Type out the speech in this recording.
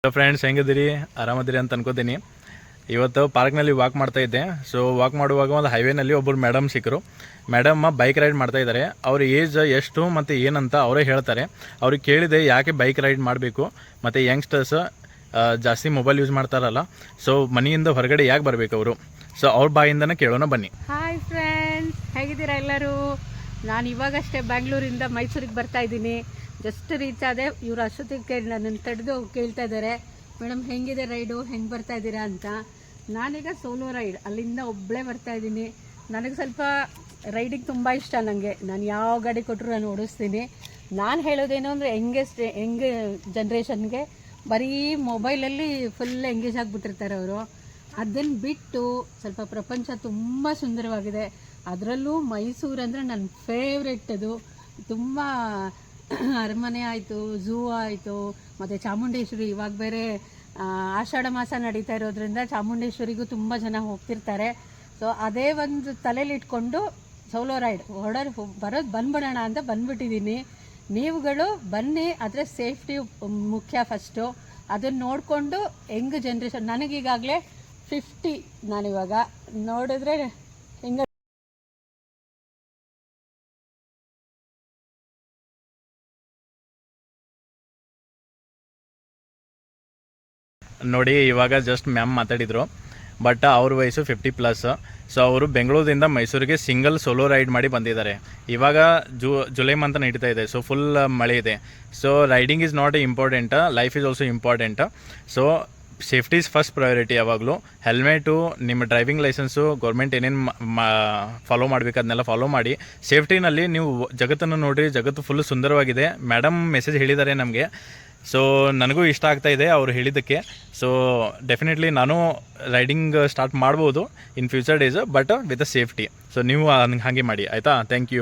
Hello friends, ಹೆಂಗಿದ್ದೀರಿ? ಆರಾಮದಿರಿ ಅಂತ ಅನ್ಕೋತೀನಿ. ಇವತ್ತು ಪಾರ್ಕ್ನಲ್ಲಿ ವಾಕ್ ಮಾಡ್ತಾ ಇದ್ದೆ. ಸೊ ವಾಕ್ ಮಾಡುವಾಗ ಒಂದು ಹೈವೇನಲ್ಲಿ ಒಬ್ಬರು ಮೇಡಮ್ ಸಿಕ್ಕರು. ಮೇಡಮ್ ಬೈಕ್ ರೈಡ್ ಮಾಡ್ತಾ ಇದ್ದಾರೆ. ಅವ್ರ ಏಜ್ ಎಷ್ಟು ಮತ್ತು ಏನಂತ ಅವರೇ ಹೇಳ್ತಾರೆ. ಅವ್ರಿಗೆ ಕೇಳಿದೆ ಯಾಕೆ ಬೈಕ್ ರೈಡ್ ಮಾಡಬೇಕು ಮತ್ತು ಯಂಗ್ಸ್ಟರ್ಸ್ ಜಾಸ್ತಿ ಮೊಬೈಲ್ ಯೂಸ್ ಮಾಡ್ತಾರಲ್ಲ, ಸೊ ಮನೆಯಿಂದ ಹೊರಗಡೆ ಯಾಕೆ ಬರಬೇಕು ಅವರು? ಸೊ ಅವ್ರ ಬಾಯಿಂದನೇ ಕೇಳೋಣ ಬನ್ನಿ. ಹಾಯ್ ಫ್ರೆಂಡ್ಸ್, ಹೇಗಿದ್ದೀರಾ ಎಲ್ಲರೂ? ನಾನು ಇವಾಗಷ್ಟೇ ಬ್ಯಾಂಗ್ಳೂರಿಂದ ಮೈಸೂರಿಗೆ ಬರ್ತಾ ಇದ್ದೀನಿ. ಜಸ್ಟ್ ರೀಚ್ ಆದೆ. ಇವರು ಅಷ್ಟೊತ್ತಿಗೆ ನನ್ನನ್ನು ತಡೆದು ಕೇಳ್ತಾ ಇದ್ದಾರೆ, ಮೇಡಮ್ ಹೆಂಗಿದೆ ರೈಡು, ಹೆಂಗೆ ಬರ್ತಾ ಇದ್ದೀರಾ ಅಂತ. ನಾನೀಗ ಸೋಲೋ ರೈಡ್ ಅಲ್ಲಿಂದ ಒಬ್ಬಳೇ ಬರ್ತಾ ಇದ್ದೀನಿ. ನನಗೆ ಸ್ವಲ್ಪ ರೈಡಿಂಗ್ ತುಂಬ ಇಷ್ಟ. ನನಗೆ ನಾನು ಯಾವ ಗಾಡಿ ಕೊಟ್ಟರು ನಾನು ಓಡಿಸ್ತೀನಿ. ನಾನು ಹೇಳೋದೇನು ಅಂದರೆ ಹೆಂಗೆ ಜನ್ರೇಷನ್ಗೆ ಬರೀ ಮೊಬೈಲಲ್ಲಿ ಫುಲ್ ಎಂಗೇಜ್ ಆಗಿಬಿಟ್ಟಿರ್ತಾರೆ ಅವರು. ಅದನ್ನು ಬಿಟ್ಟು ಸ್ವಲ್ಪ ಪ್ರಪಂಚ ತುಂಬ ಸುಂದರವಾಗಿದೆ. ಅದರಲ್ಲೂ ಮೈಸೂರು ಅಂದರೆ ನನ್ನ ಫೇವ್ರೆಟ್. ಅದು ತುಂಬ ಅರಮನೆ ಆಯಿತು, ಝೂ ಆಯಿತು, ಮತ್ತು ಚಾಮುಂಡೇಶ್ವರಿ. ಇವಾಗ ಬೇರೆ ಆಷಾಢ ಮಾಸ ನಡೀತಾ ಇರೋದ್ರಿಂದ ಚಾಮುಂಡೇಶ್ವರಿಗೂ ತುಂಬ ಜನ ಹೋಗ್ತಿರ್ತಾರೆ. ಸೊ ಅದೇ ಒಂದು ತಲೆಯಲ್ಲಿ ಇಟ್ಕೊಂಡು ಸೋಲೋ ರೈಡ್ ಬಂದ್ಬಿಡೋಣ ಅಂತ ಬಂದ್ಬಿಟ್ಟಿದ್ದೀನಿ. ನೀವುಗಳು ಬನ್ನಿ, ಆದರೆ ಸೇಫ್ಟಿ ಮುಖ್ಯ ಫಸ್ಟು. ಅದನ್ನು ನೋಡಿಕೊಂಡು ಹೆಂಗೆ ಜನ್ರೇಷನ್, ನನಗೀಗಾಗಲೇ 50. ನಾನಿವಾಗ ನೋಡಿದ್ರೆ ಹೆಂಗೆ ನೋಡಿ, ಇವಾಗ ಜಸ್ಟ್ ಮ್ಯಾಮ್ ಮಾತಾಡಿದರು. ಬಟ್ ಅವ್ರ ವಯಸ್ಸು 50+. ಸೊ ಅವರು ಬೆಂಗಳೂರಿಂದ ಮೈಸೂರಿಗೆ ಸಿಂಗಲ್ ಸೋಲೋ ರೈಡ್ ಮಾಡಿ ಬಂದಿದ್ದಾರೆ. ಇವಾಗ ಜುಲೈ ಮಂತ್ ನಡೀತಾ ಇದೆ. ಸೊ ಫುಲ್ ಮಳೆ ಇದೆ. So riding is not important, life is also important. So safety is first priority. ಯಾವಾಗಲೂ ಹೆಲ್ಮೆಟು, ನಿಮ್ಮ ಡ್ರೈವಿಂಗ್ ಲೈಸೆನ್ಸು, ಗೌರ್ಮೆಂಟ್ ಏನೇನು ಫಾಲೋ ಮಾಡಬೇಕು ಅದನ್ನೆಲ್ಲ ಫಾಲೋ ಮಾಡಿ. ಸೇಫ್ಟಿನಲ್ಲಿ ನೀವು ಜಗತ್ತನ್ನು ನೋಡಿರಿ, ಜಗತ್ತು ಫುಲ್ ಸುಂದರವಾಗಿದೆ. ಮೇಡಮ್ ಮೆಸೇಜ್ ಹೇಳಿದ್ದಾರೆ ನಮಗೆ. ಸೊ ನನಗೂ ಇಷ್ಟ ಆಗ್ತಾ ಇದೆ ಅವ್ರು ಹೇಳಿದ್ದಕ್ಕೆ. ಸೊ ಡೆಫಿನೆಟ್ಲಿ ನಾನು ರೈಡಿಂಗ್ ಸ್ಟಾರ್ಟ್ ಮಾಡ್ಬೋದು in future days, but with a safety. So ನೀವು ಹಾಗೆ ಮಾಡಿ, ಆಯಿತಾ? Thank you.